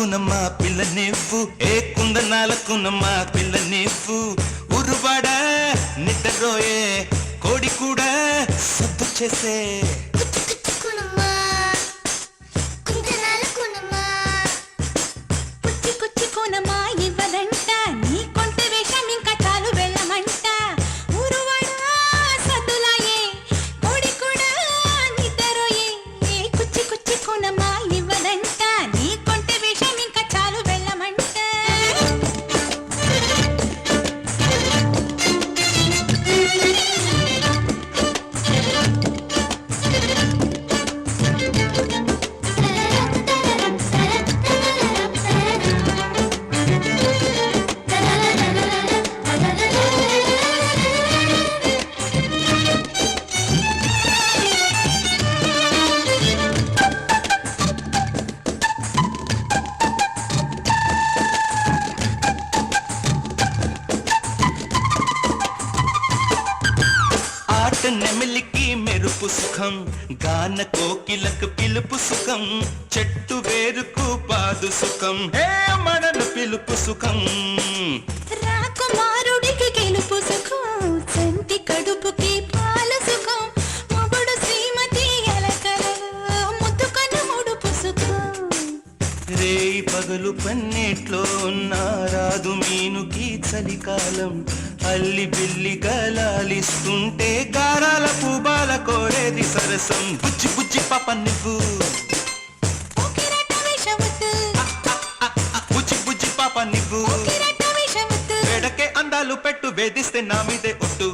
కునమ్మా పిల్ల నీవు ఏ కుందనాలకునమ్మా పిల్ల నీవు ఉరువాడ నిద్రరోయే కోడి కూడా సద్దు చేసే నెమిలికి మెరుపు సుఖం గాన కోకిలకు పిలుపు సుఖం చెట్టు వేరుకు పాదు సుఖం హే మనను పిలుపు సుఖం రాకుమారుడికి గెలుపు సుఖం సంటి కడుపుకి పాల సుఖం మొగుడు శ్రీమతి ఎలకలలో ముద్దుకను ముడుపు సుఖం రేయి పగలు పన్నెట్లో ఉన్న రాదు మీనుకి చలికాలం అల్లి బిల్లి గలాలిస్తుంటే గారాల పూబాల కోరేది సరసం బుజ్జి బుజ్జి పాప నువ్వు బుజ్జి బుజ్జి పాప నువ్వు వేడకే అందాలు పెట్టు వేధిస్తే నా మీదే ఒట్టు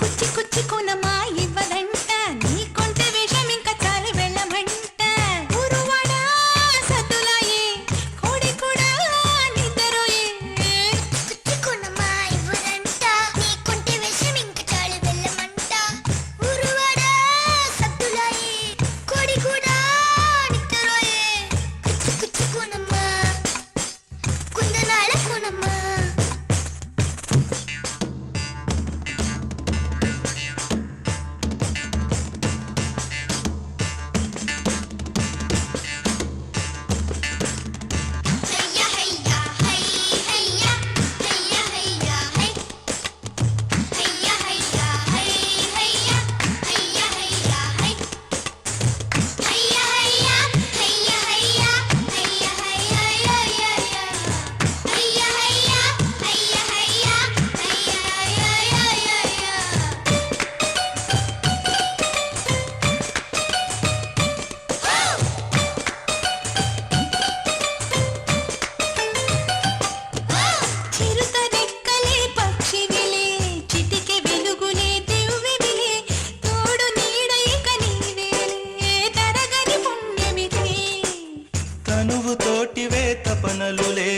తపనలులే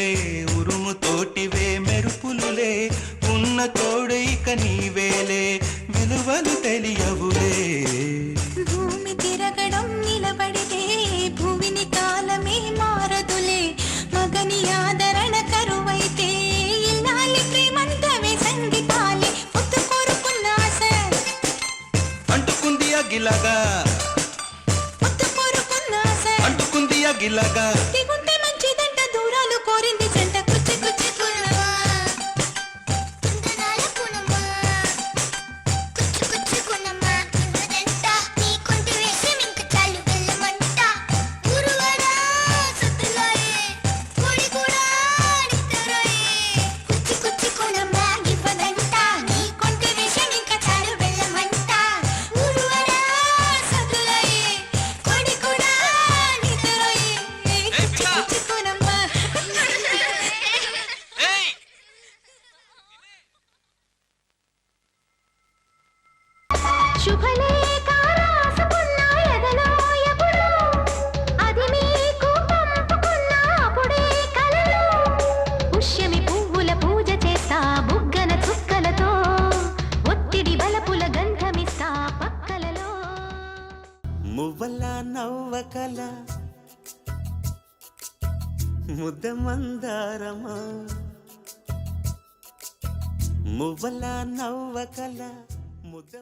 ఉరుము తోటివే మెరుపులులే ఉన్న తోడు ఇక నీవేలే విలువలు తెలియవులే భూమి తిరగడం నిలబడితే భూమిని కాలమే మారదులే మగని ఆదరణ కరువైతే ఇల్లాలి ప్రేమంతమే సంగీతాలే పొత్తు కోరుకున్న ఆశ అంటుకుంది అగిలగా పొత్తు కోరుకున్న ఆశ అంటుకుంది అగిలగా కోరింది జంట కుచ్చి కుచ్చి శుభలేఖ రాసుకున్న ఎదలో ఎప్పుడో, అది మీకు పంపుకున్న అప్పుడే కలలో. పుష్యమి పువ్వుల పూజ చేస్తా బుగ్గన చుక్కలతో, ఒత్తిడి బలపుల గంధమిస్తా పక్కలలో. మువ్వల నవ్వకల ముద్ద మందారమా, మువ్వల నవ్వకల ముద్ద